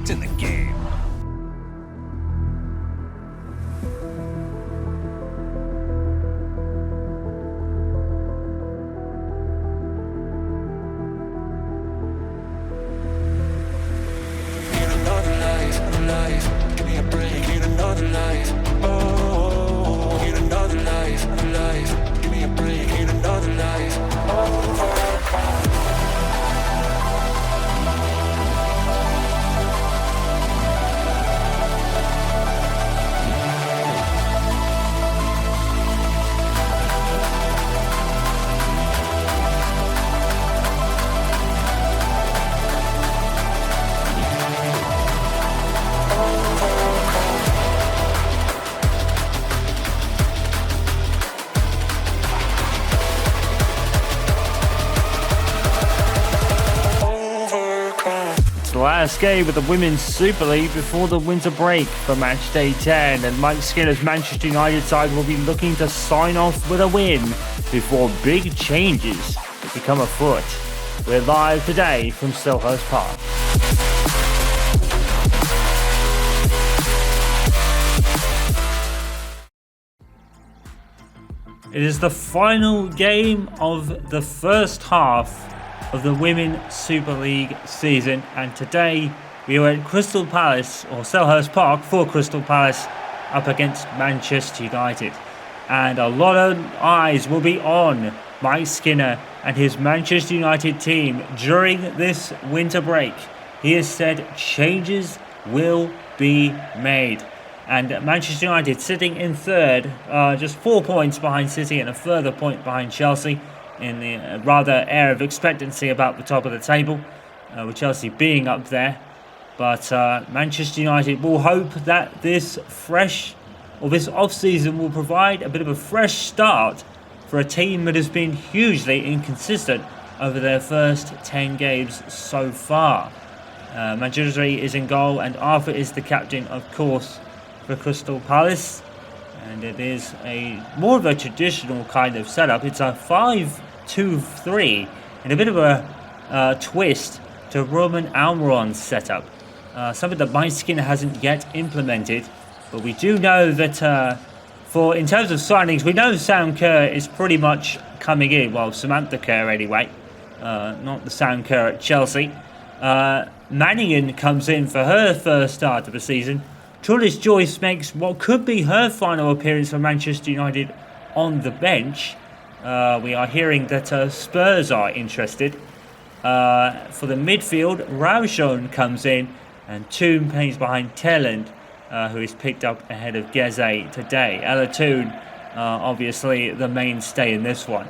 back to the game. Give me a break, need another life. Oh, need another life, life. Give me a break, need another life. The last game of the Women's Super League before the winter break for match day 10, and Mike Skinner's Manchester United side will be looking to sign off with a win before big changes become afoot. We're live today from Selhurst Park. It is the final game of the first half of the Women's Super League season, and today we are at Crystal Palace, or Selhurst Park for Crystal Palace, up against Manchester United. And a lot of eyes will be on Mike Skinner and his Manchester United team during this winter break. He has said changes will be made. And Manchester United sitting in third, just 4 points behind City and a further point behind Chelsea, in the rather air of expectancy about the top of the table, with Chelsea being up there. But Manchester United will hope that this off-season will provide a bit of a fresh start for a team that has been hugely inconsistent over their first 10 games so far. Manchester is in goal, and Arthur is the captain, of course, for Crystal Palace. And it is more of a traditional kind of setup. It's a 5-2-3 and a bit of a twist to Roman Almiron's setup. Something that Mike Skinner hasn't yet implemented. But we do know that in terms of signings, we know Sam Kerr is pretty much coming in. Well, Samantha Kerr anyway. Not the Sam Kerr at Chelsea. Mannion comes in for her first start of the season. Trulis Joyce makes what could be her final appearance for Manchester United on the bench. We are hearing that Spurs are interested. For the midfield, Rauschon comes in, and Toon plays behind Telland, who is picked up ahead of Geze today. Ella Toon, obviously the mainstay in this one.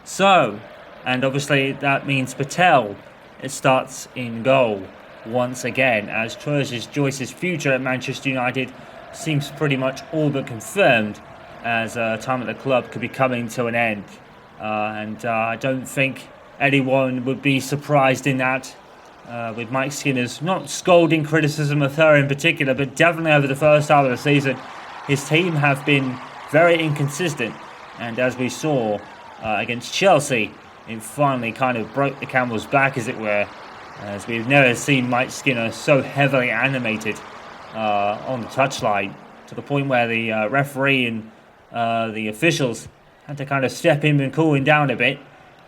So, and obviously that means Patel, it starts in goal once again, as Trulis Joyce's future at Manchester United seems pretty much all but confirmed, as time at the club could be coming to an end. And I don't think anyone would be surprised in that, with Mike Skinner's not scolding criticism of her in particular, but definitely over the first half of the season, his team have been very inconsistent. And as we saw against Chelsea, it finally kind of broke the camel's back, as it were, as we've never seen Mike Skinner so heavily animated on the touchline, to the point where the referee and the officials had to kind of step in and cool him down a bit.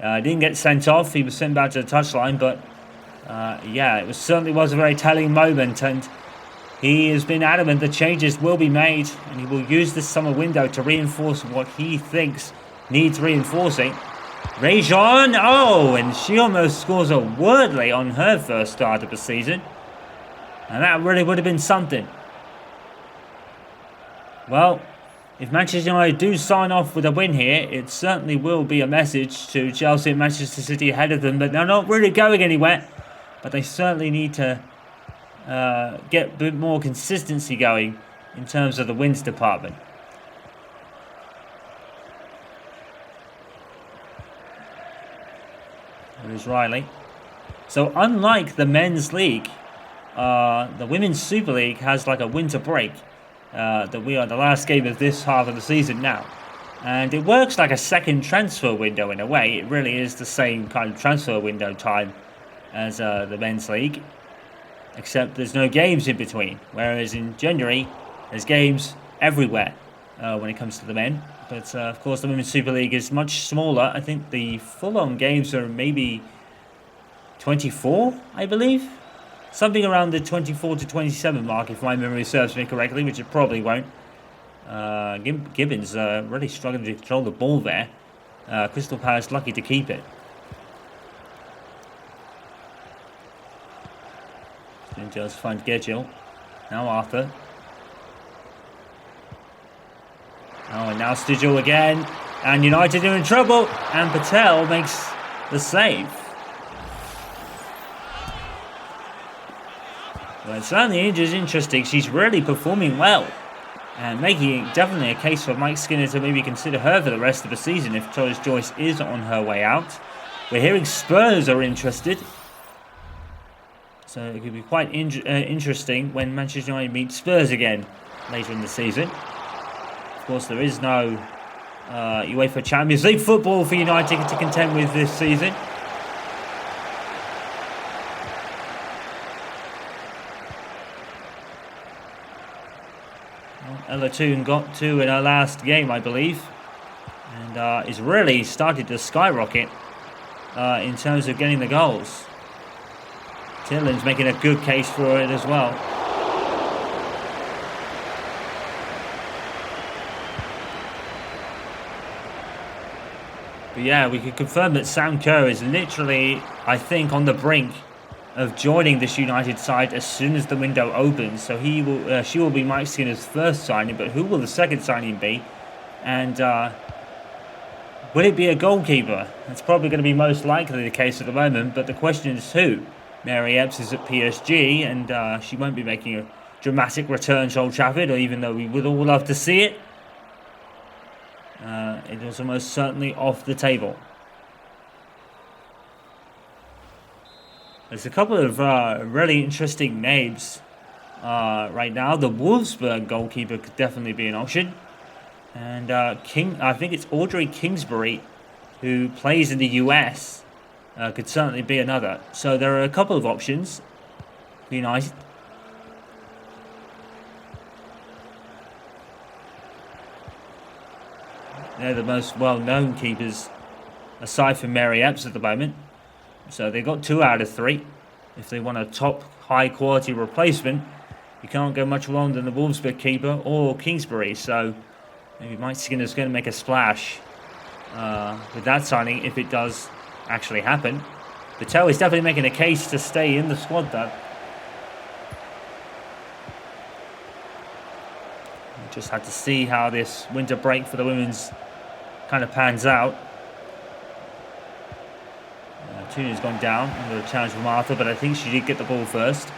Didn't get sent off, he was sent back to the touchline, but it certainly was a very telling moment, and he has been adamant that changes will be made, and he will use this summer window to reinforce what he thinks needs reinforcing. Rajon, and she almost scores a Wordley on her first start of the season, and that really would have been something. Well, if Manchester United do sign off with a win here, it certainly will be a message to Chelsea and Manchester City ahead of them that they're not really going anywhere, but they certainly need to get a bit more consistency going in terms of the wins department. There is Riley. So unlike the men's league, the women's Super League has like a winter break. That we are the last game of this half of the season now. And it works like a second transfer window in a way. It really is the same kind of transfer window time as the men's league. except there's no games in between. Whereas in January, there's games everywhere when it comes to the men. But of course, the Women's Super League is much smaller. I think the full-on games are maybe 24, I believe. Something around the 24 to 27 mark, if my memory serves me correctly, which it probably won't. Gibbons really struggling to control the ball there. Crystal Palace lucky to keep it. Just find Gedgil. Now Arthur. Oh, and now Stigil again. And United are in trouble. And Patel makes the save. Well, certainly it is interesting. She's really performing well. And making definitely a case for Mike Skinner to maybe consider her for the rest of the season if Torres Joyce is on her way out. We're hearing Spurs are interested. So it could be quite interesting when Manchester United meet Spurs again later in the season. Of course, there is no UEFA Champions League football for United to contend with this season. Ella Toon got two in her last game, I believe, and is really started to skyrocket in terms of getting the goals. Tilland's making a good case for it as well. But yeah, we can confirm that Sam Kerr is literally, I think, on the brink of joining this United side as soon as the window opens. So she will be Mike Skinner's first signing, but who will the second signing be? And will it be a goalkeeper? That's probably going to be most likely the case at the moment, but the question is who? Mary Epps is at PSG, and she won't be making a dramatic return to Old Trafford, or even though we would all love to see it. It is almost certainly off the table. There's a couple of really interesting names right now. The Wolfsburg goalkeeper could definitely be an option. And I think it's Audrey Kingsbury, who plays in the US, could certainly be another. So there are a couple of options for United. They're the most well-known keepers, aside from Mary Epps at the moment. So they got 2 out of 3. If they want a top, high-quality replacement, you can't go much wrong than the Wolfsburg keeper or Kingsbury. So maybe Mike Skinner's going to make a splash with that signing if it does actually happen. Patel is definitely making a case to stay in the squad, though. We just had to see how this winter break for the women's kind of pans out. Tuna's gone down under a challenge from Arthur, but I think she did get the ball first.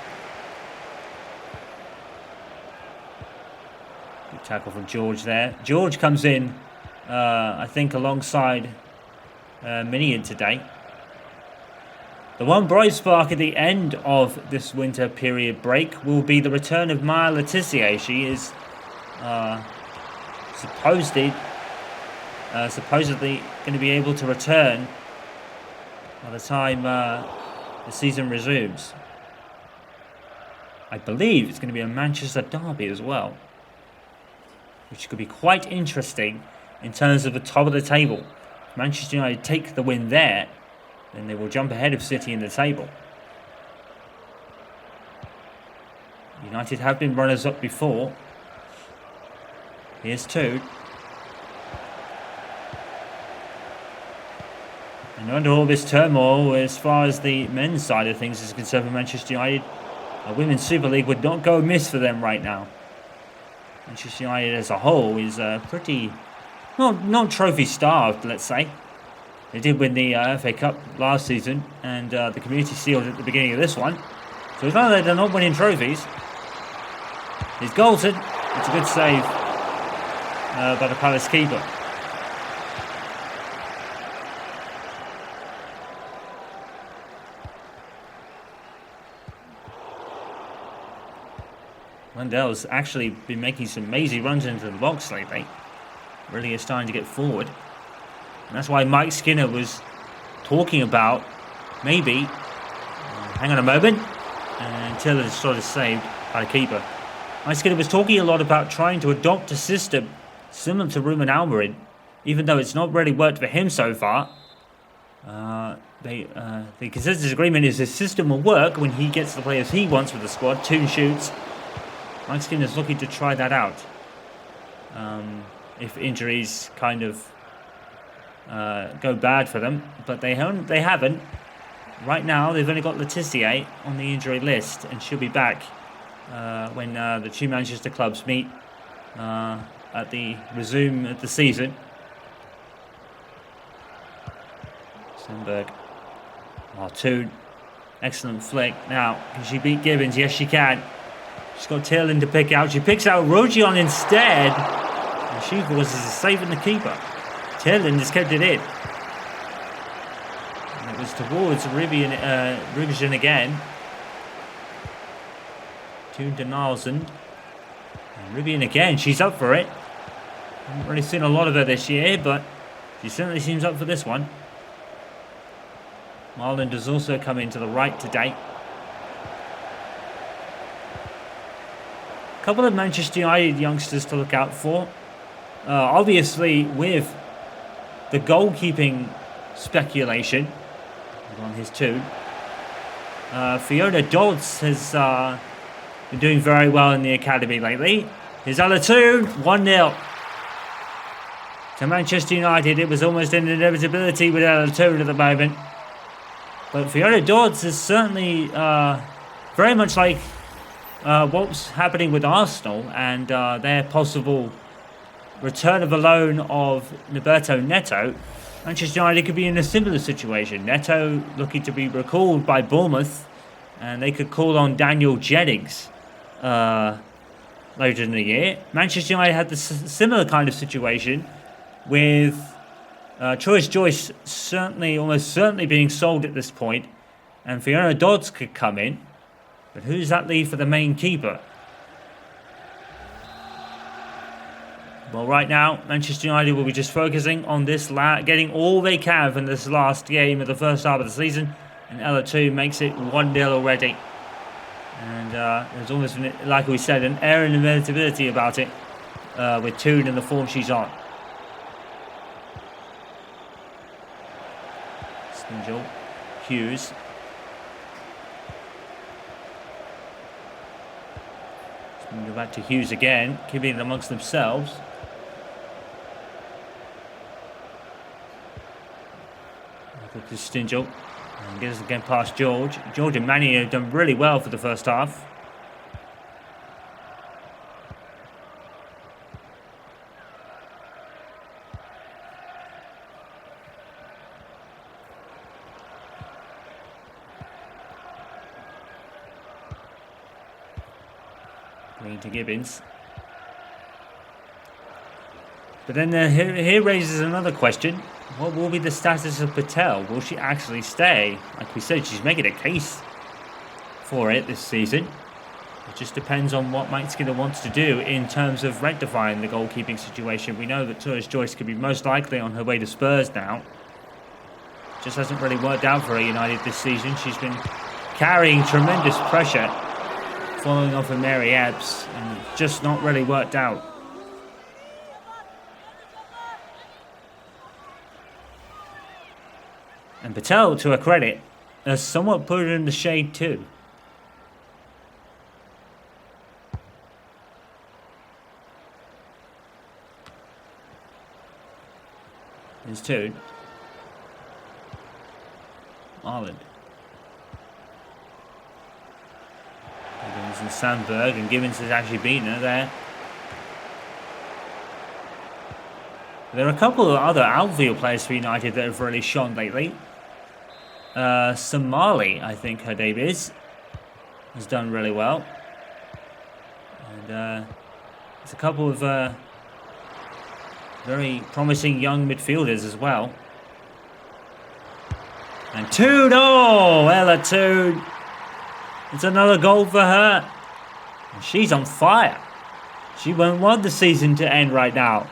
Good tackle from George there. George comes in, I think, alongside Minion today. The one bright spark at the end of this winter period break will be the return of Maya Letitia. She is supposedly going to be able to return by the time the season resumes. I believe it's going to be a Manchester derby as well, which could be quite interesting in terms of the top of the table. If Manchester United take the win there, then they will jump ahead of City in the table. United have been runners-up before. Here's two. And under all this turmoil, as far as the men's side of things is concerned for Manchester United, a Women's Super League would not go amiss for them right now. Manchester United as a whole is pretty, not trophy-starved, let's say. They did win the FA Cup last season, and the Community Shield at the beginning of this one. So it's not that they're not winning trophies. He's Galton. It's a good save by the Palace keeper. Wendell's actually been making some amazing runs into the box lately. Really is starting to get forward. And that's why Mike Skinner was talking about maybe, hang on a moment, until it's sort of saved by the keeper. Skinner was talking a lot about trying to adopt a system similar to Ruben Almiron, even though it's not really worked for him so far. The consensus agreement is his system will work when he gets the players he wants with the squad. Toon shoots. Mike Skinner's looking to try that out. If injuries kind of go bad for them, but they haven't. Right now, they've only got Letitia on the injury list, and she'll be back when the two Manchester clubs meet at the resume of the season. Sandberg. Toon. Excellent flick. Now, can she beat Gibbons? Yes, she can. She's got Tierlin to pick out. She picks out Rogion instead. And she forces a save in the keeper. Tierlin just kept it in. And it was towards Rubigen again. Toon to Nielsen. And Rubigen again. She's up for it. Haven't really seen a lot of her this year, but she certainly seems up for this one. Marland has also come in to the right today. A couple of Manchester United youngsters to look out for. Obviously, with the goalkeeping speculation on his Toon, Fiona Dodds has been doing very well in the academy lately. Here's Toon, 1-0. To Manchester United, it was almost an inevitability with Toon at the moment. But Fiona Dodds is certainly very much like what's happening with Arsenal and their possible return of a loan of Roberto Neto. Manchester United could be in a similar situation. Neto looking to be recalled by Bournemouth, and they could call on Daniel Jennings later in the year. Manchester United had the similar kind of situation with Troyes Joyce almost certainly being sold at this point, and Fiona Dodds could come in. But who does that leave for the main keeper? Well, right now, Manchester United will be just focusing on this, getting all they can from this last game of the first half of the season. And Ella 2 makes it 1-0 already. And there's almost, like we said, an air of inevitability about it with Toon and the form she's on. Stingel, Hughes. Go back to Hughes again, keeping it amongst themselves. Look to Stingel. And gets again past George. George and Manny have done really well for the first half. Green to Gibbons. But then here raises another question. What will be the status of Patel? Will she actually stay? Like we said, she's making a case for it this season. It just depends on what Mike Skinner wants to do in terms of rectifying the goalkeeping situation. We know that Troyes Joyce could be most likely on her way to Spurs now. Just hasn't really worked out for her United this season. She's been carrying tremendous pressure following off of Mary Ebbs, and just not really worked out. And Patel, to her credit, has somewhat put her in the shade too. There's Toon. Marland. Gibbons and Sandberg, and Gibbons has actually beaten her there. There are a couple of other outfield players for United that have really shone lately. Somali, I think her name is, has done really well. And there's a couple of very promising young midfielders as well. And Toon, oh, Ella Toon. It's another goal for her. And she's on fire. She won't want the season to end right now.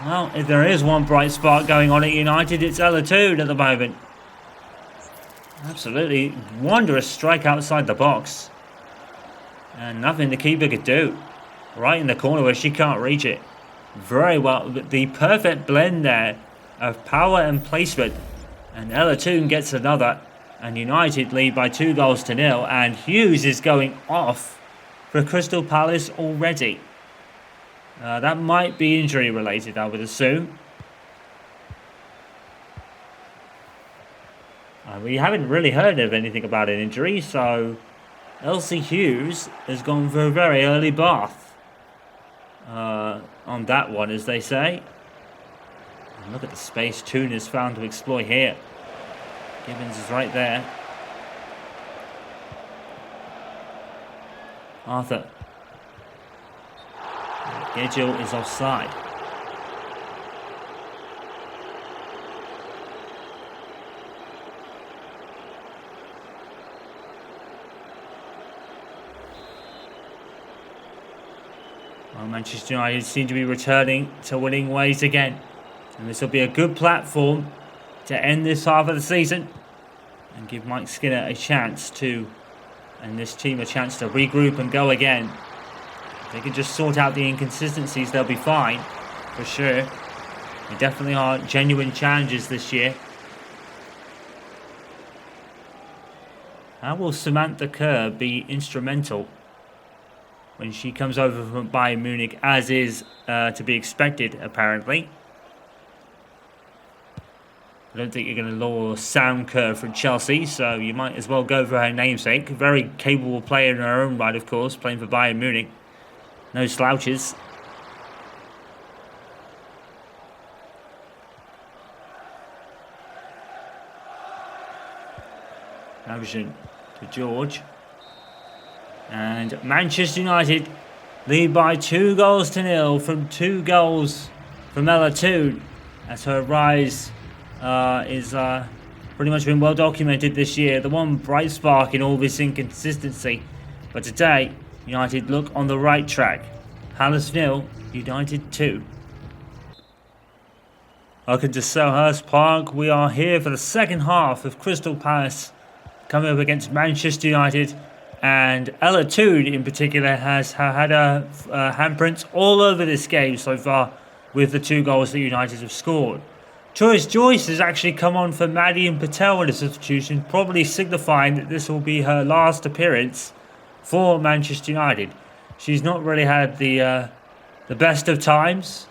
Well, if there is one bright spark going on at United, it's Ella Toon at the moment. Absolutely wondrous strike outside the box. And nothing the keeper could do. Right in the corner where she can't reach it. Very well. The perfect blend there of power and placement. And Ella Toon gets another. And United lead by 2-0. And Hughes is going off for Crystal Palace already. That might be injury related, I would assume. We haven't really heard of anything about an injury, so Elsie Hughes has gone for a very early bath on that one, as they say. And look at the space Toon has found to exploit here. Gibbons is right there. Arthur. Gagel is offside. Well, Manchester United seem to be returning to winning ways again. And this will be a good platform to end this half of the season and give Mike Skinner a chance to, and this team a chance to regroup and go again. If they can just sort out the inconsistencies, they'll be fine, for sure. They definitely are genuine challenges this year. How will Samantha Kerr be instrumental when she comes over from Bayern Munich, as is to be expected, apparently? I don't think you're going to lure Sam Kerr from Chelsea, so you might as well go for her namesake. Very capable player in her own right, of course, playing for Bayern Munich. No slouches. Aversion to George. And Manchester United lead by 2-0 from 2 goals from Ella Toon, as her rise is pretty much been well documented this year. The one bright spark in all this inconsistency. But today, United look on the right track. Palace 0, United 2. Welcome to Selhurst Park. We are here for the second half of Crystal Palace coming up against Manchester United. And Ella Toon in particular has had her handprints all over this game so far with the 2 goals that United have scored. Joyce has actually come on for Maddie and Patel in a substitution, probably signifying that this will be her last appearance for Manchester United. She's not really had the best of times,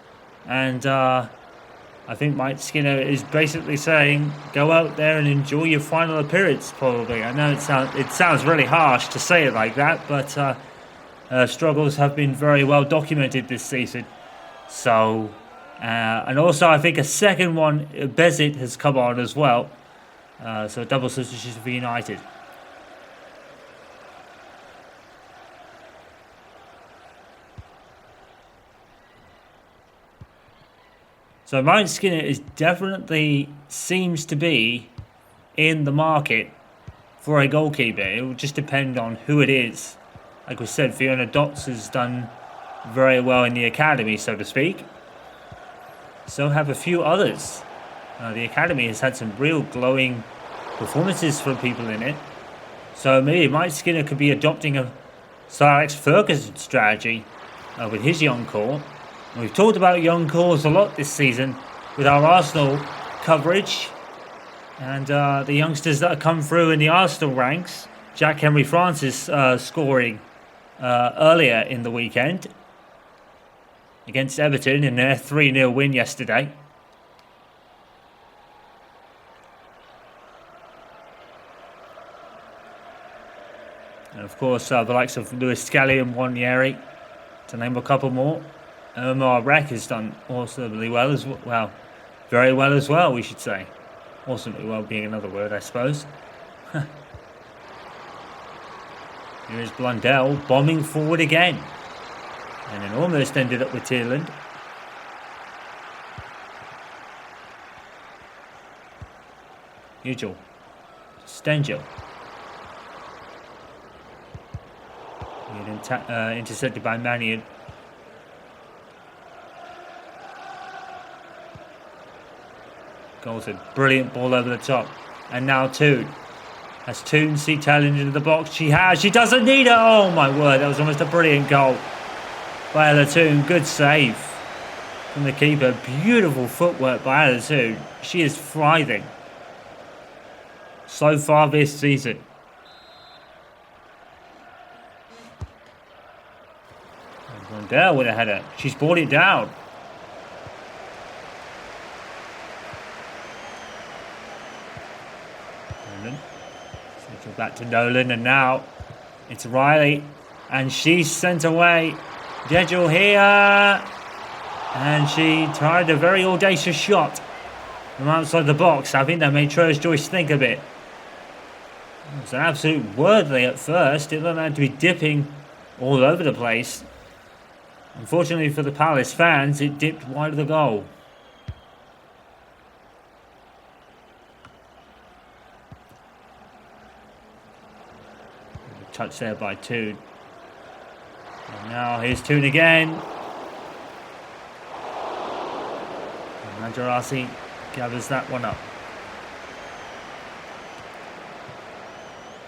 and I think Mike Skinner is basically saying, go out there and enjoy your final appearance, probably. I know it sounds really harsh to say it like that, but struggles have been very well documented this season. So, and also I think a second one, Bezit, has come on as well. So a double substitution for United. So Mike Skinner definitely seems to be in the market for a goalkeeper. It will just depend on who it is. Like we said, Fiona Dotz has done very well in the academy, so to speak. So have a few others. The academy has had some real glowing performances from people in it. So maybe Mike Skinner could be adopting a Sir Alex Ferguson strategy with his young core. We've talked about young cores a lot this season with our Arsenal coverage and the youngsters that have come through in the Arsenal ranks. Jack Henry Francis scoring earlier in the weekend against Everton in their 3-0 win yesterday. And of course the likes of Lewis Scully and Wanyeri, to name a couple more. Omar Rek has done awesomely well as well. Very well as well, we should say. Awesomely well being another word, I suppose. Here is Blundell bombing forward again. And it almost ended up with Tierland. Ugel. Stengel. Intercepted by Mannion. Goals, a brilliant ball over the top. And now Toon. Has Toon see Talon into the box? She has. She doesn't need it. Oh my word, that was almost a brilliant goal by Ella Toon. Good save from the keeper. Beautiful footwork by Ella Toon. She is thriving so far this season. Rondell with a header. She's brought it down. Nolan. Settle back to Nolan, and now it's Riley, and she's sent away. Degel here, and she tried a very audacious shot from outside the box. I think that made Troyes Joyce think a bit. It was an absolute worldly at first. It looked like to be dipping all over the place. Unfortunately for the Palace fans, it dipped wide of the goal. Touch there by Toon. And now here's Toon again. And Majerasi gathers that one up.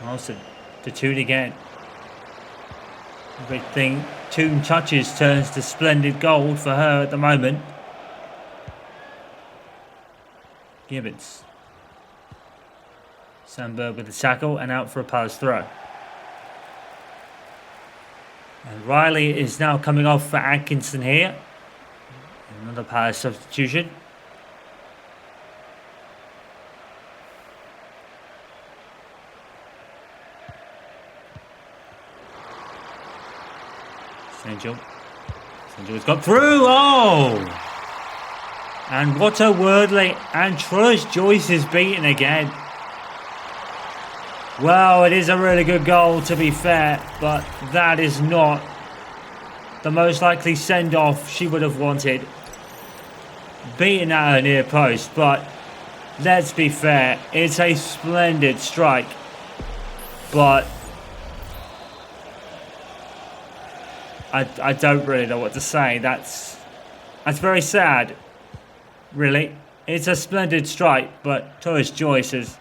Wilson to Toon again. Everything Toon touches turns to splendid gold for her at the moment. Gibbons. Sandberg with the tackle and out for a Palace throw. And Riley is now coming off for Atkinson here. Another Palace substitution. St. George's got through. Oh! And what a Wordley. And Troyes Joyce is beaten again. Well, it is a really good goal to be fair, but that is not the most likely send-off she would have wanted. Beaten at her near post, but let's be fair, it's a splendid strike. But I don't really know what to say. That's very sad, really. It's a splendid strike, but Troyes Joyce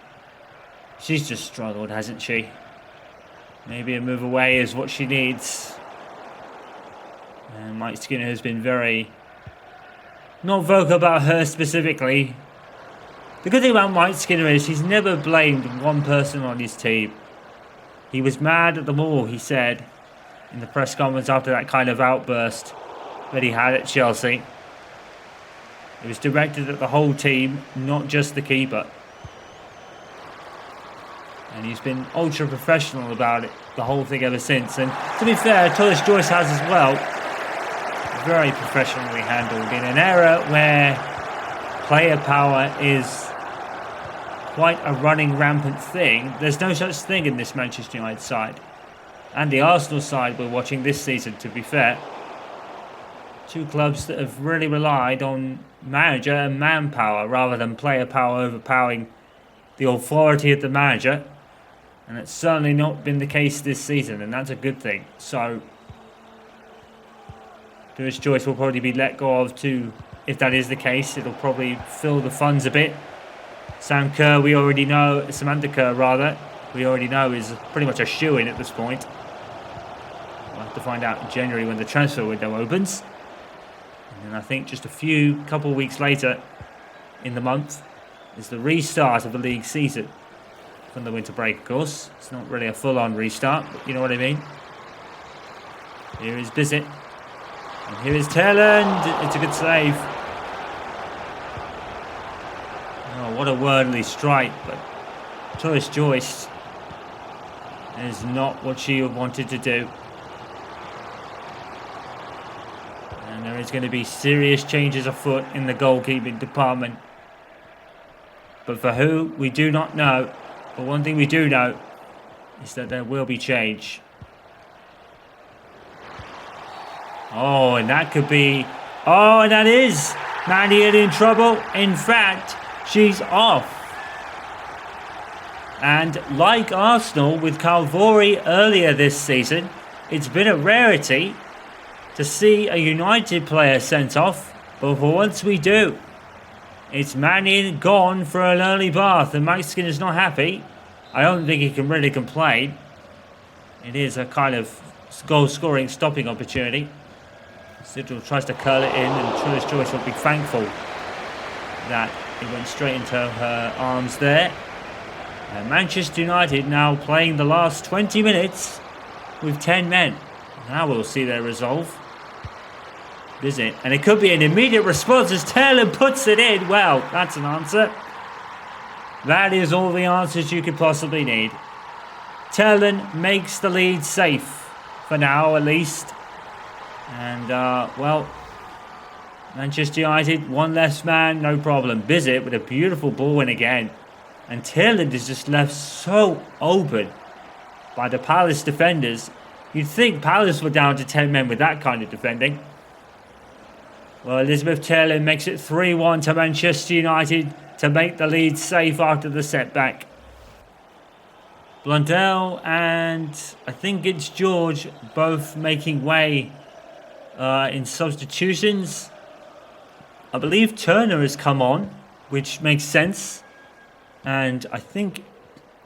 she's just struggled, hasn't she? Maybe a move away is what she needs. And Mike Skinner has been very not vocal about her specifically. The good thing about Mike Skinner is he's never blamed one person on his team. He was mad at them all, he said in the press conference after that kind of outburst that he had at Chelsea. It was directed at the whole team, not just the keeper. And he's been ultra professional about it, the whole thing ever since. And to be fair, Troyes Joyce has as well. Very professionally handled in an era where player power is quite a running rampant thing. There's no such thing in this Manchester United side. And the Arsenal side we're watching this season, to be fair. Two clubs that have really relied on manager and manpower rather than player power overpowering the authority of the manager. And it's certainly not been the case this season, and that's a good thing. So Troyes Joyce will probably be let go of too. If that is the case, it'll probably fill the funds a bit. Samantha Kerr, we already know is pretty much a shoo-in at this point. We'll have to find out in January when the transfer window opens. And then I think just a couple of weeks later in the month is the restart of the league season. From the winter break, of course. It's not really a full-on restart, but you know what I mean. Here is Bissett. And here is Telland. It's a good save. Oh, what a worldly strike, but Troyes Joyce is not what she wanted to do. And there is going to be serious changes afoot in the goalkeeping department. But for who, we do not know. But one thing we do know is that there will be change. Oh, and that could be... Oh, and that is Mandy in trouble. In fact, she's off. And like Arsenal with Calvori earlier this season, it's been a rarity to see a United player sent off. But for once we do. It's Mannion gone for an early bath, and Mike Skinner's not happy. I don't think he can really complain. It is a kind of goal-scoring stopping opportunity. Sigil tries to curl it in, and True's Joyce will be thankful that it went straight into her arms there. And Manchester United now playing the last 20 minutes with 10 men. Now we'll see their resolve. Is it? And it could be an immediate response as Taylor puts it in. Well, that's an answer. That is all the answers you could possibly need. Terlen makes the lead safe, for now at least. And, well, Manchester United, one less man, no problem. Bizet with a beautiful ball in again. And Tierland is just left so open by the Palace defenders. You'd think Palace were down to 10 men with that kind of defending. Well, Elizabeth Tierland makes it 3-1 to Manchester United to make the lead safe after the setback. Blundell and I think it's George both making way in substitutions. I believe Turner has come on, which makes sense. And I think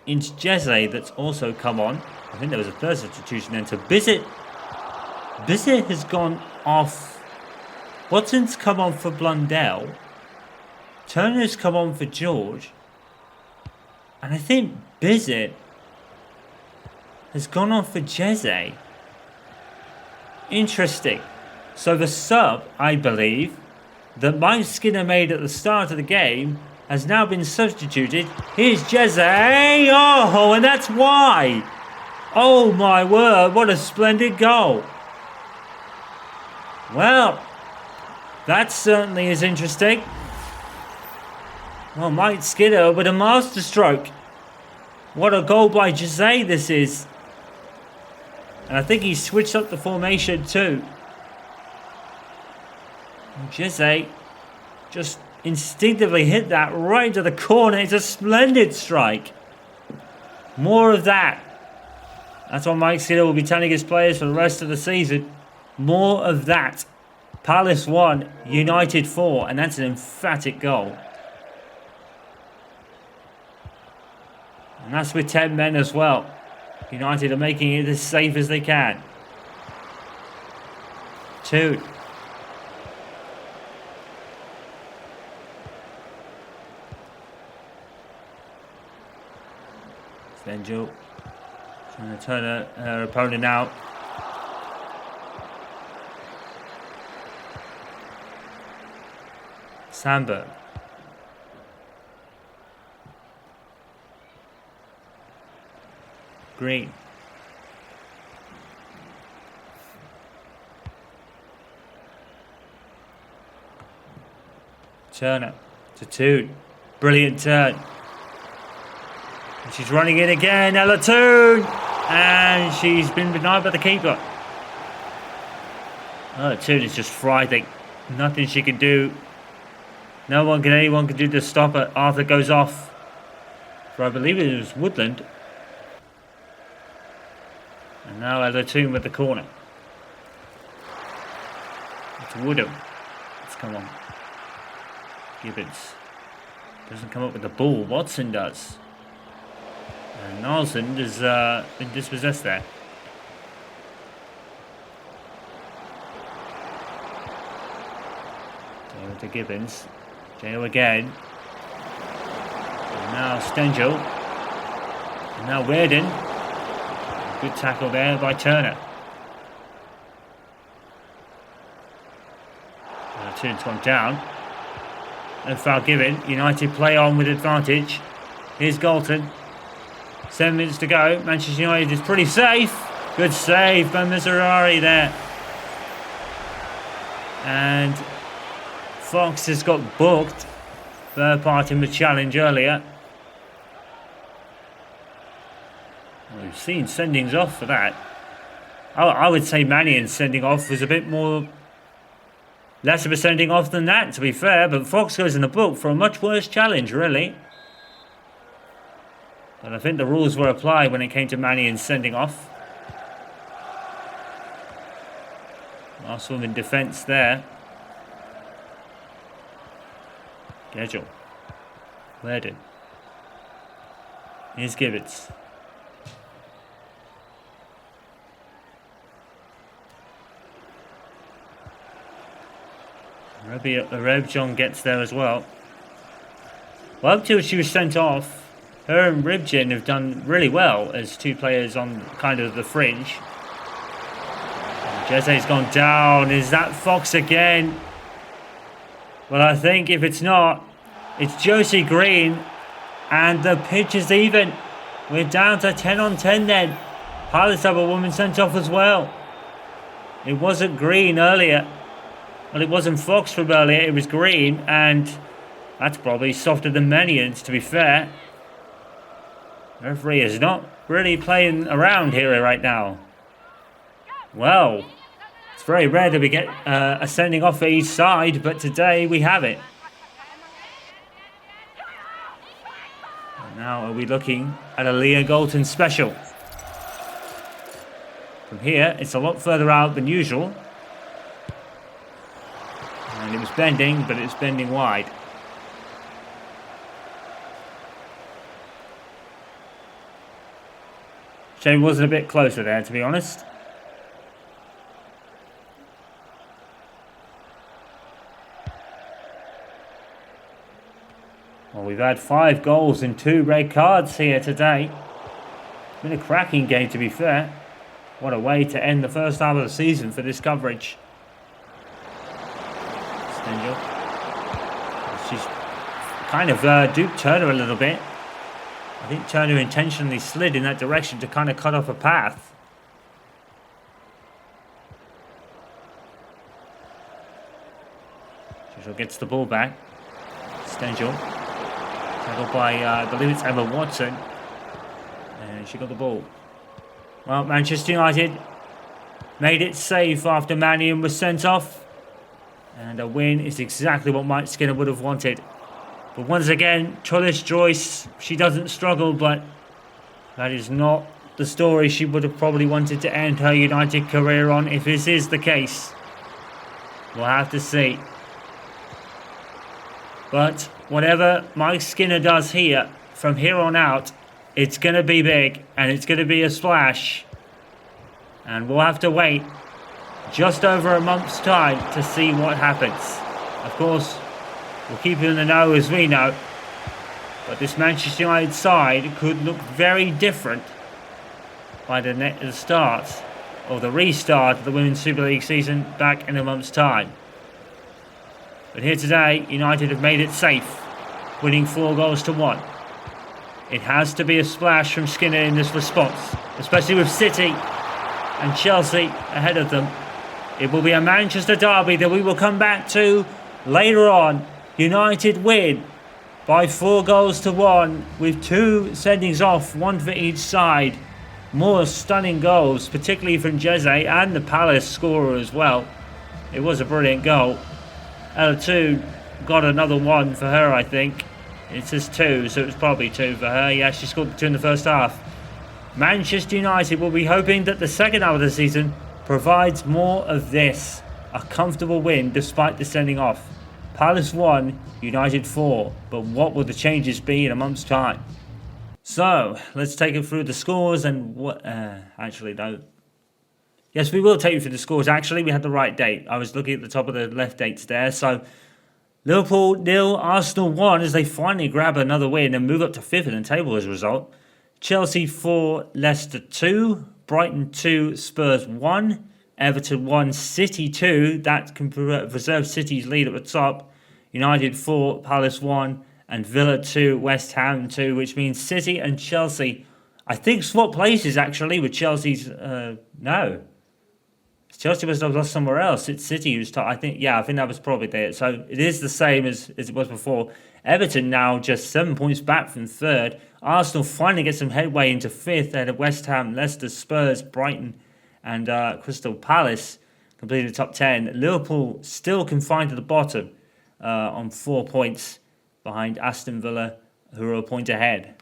it's Jeze that's also come on. I think there was a third substitution then. So Bizet has gone off. Watson's come on for Blundell. Turner's come on for George. And I think Bizet has gone on for Jeze. Interesting. So the sub, I believe, that Mike Skinner made at the start of the game has now been substituted. Here's Jeze. Oh, and that's why. Oh my word, what a splendid goal. Well, that certainly is interesting. Well, Mike Skinner with a masterstroke. What a goal by Jeze this is. And I think he switched up the formation too. Jeze just instinctively hit that right into the corner. It's a splendid strike. More of that. That's what Mike Skinner will be telling his players for the rest of the season. More of that. Palace 1, United 4, and that's an emphatic goal. And that's with 10 men as well. United are making it as safe as they can. 2. Stenjel trying to turn her opponent out. Sandberg. Green. Turner to Toon. Brilliant turn. And she's running in again. Ella Toon. And she's been denied by the keeper. Oh, Toon is just frightening. Nothing she can do. Anyone can do to stop her. Arthur goes off for, I believe it was Woodland. And now Ella Toon with the corner. It's Woodham. Let's come on. Gibbons doesn't come up with the ball. Watson does. And Nelson has been dispossessed there. Taylor to Gibbons. Jail again. And now Stengel. And now Reardon. Good tackle there by Turner. Toon's gone down. No foul given. United play on with advantage. Here's Galton. 7 minutes to go. Manchester United is pretty safe. Good save by Miserari there. And Fox has got booked. Third part in the challenge earlier. We've seen sendings off for that. I would say Mannion's sending off was a bit more... less of a sending off than that, to be fair. But Fox goes in the book for a much worse challenge, really. But I think the rules were applied when it came to Mannion's sending off. Last one in defence there. Gedgel. Reardon. Here's Gibbets. Rebjon gets there as well. Well, up till she was sent off, her and Ribjin have done really well as two players on kind of the fringe. Jeze's gone down. Is that Fox again? Well, I think if it's not, it's Josie Green. And the pitch is even. We're down to 10 on 10 then. Palace have a woman sent off as well. It wasn't Green earlier. Well, it wasn't Fox from earlier. It was Green. And that's probably softer than Menians, to be fair. The referee is not really playing around here right now. Well, it's very rare that we get a sending off for each side, but today we have it. And now are we looking at a Leah Galton special? From here, it's a lot further out than usual. And it was bending, but it's bending wide. Shane wasn't a bit closer there, to be honest. Well, we've had 5 goals and 2 red cards here today. It's been a cracking game, to be fair. What a way to end the first half of the season for this coverage. Stengel. She's kind of duped Turner a little bit. I think Turner intentionally slid in that direction to kind of cut off a path. Stengel gets the ball back. Stengel. Tackled by, I believe it's Emma Watson. And she got the ball. Well, Manchester United made it safe after Mannion was sent off. And a win is exactly what Mike Skinner would have wanted. But once again, Trellis Joyce, she doesn't struggle, but that is not the story she would have probably wanted to end her United career on if this is the case. We'll have to see. But whatever Mike Skinner does here, from here on out, it's going to be big and it's going to be a splash. And we'll have to wait just over a month's time to see what happens. Of course, we'll keep you in the know as we know. But this Manchester United side could look very different by the start or the restart of the Women's Super League season back in a month's time. But here today, United have made it safe, winning 4-1. It has to be a splash from Skinner in this response, especially with City and Chelsea ahead of them. It will be a Manchester derby that we will come back to later on. United win by 4-1 with 2 sendings off, 1 for each side. More stunning goals, particularly from Jeze and the Palace scorer as well. It was a brilliant goal. Ella 2 got another 1 for her, I think. It says 2, so it was probably 2 for her. Yeah, she scored the 2 in the first half. Manchester United will be hoping that the second half of the season provides more of this. A comfortable win despite the sending off. Palace 1, United 4. But what will the changes be in a month's time? So, let's take it through the scores and what... actually, no. Yes, we will take you through the scores. Actually, we had the right date. I was looking at the top of the left dates there. So, Liverpool 0, Arsenal 1 as they finally grab another win and move up to 5th in the table as a result. Chelsea 4, Leicester 2, Brighton 2, Spurs 1, Everton 1, City 2. That can preserve City's lead at the top. United 4, Palace 1, and Villa 2, West Ham 2, which means City and Chelsea, I think, swap places actually with Chelsea's... no. Chelsea must have lost somewhere else. It's City who's top. I think that was probably there. So it is the same as it was before. Everton now just 7 points back from 3rd. Arsenal finally get some headway into 5th ahead of West Ham, Leicester, Spurs, Brighton and Crystal Palace completing the top 10. Liverpool still confined to the bottom on 4 points behind Aston Villa, who are a point ahead.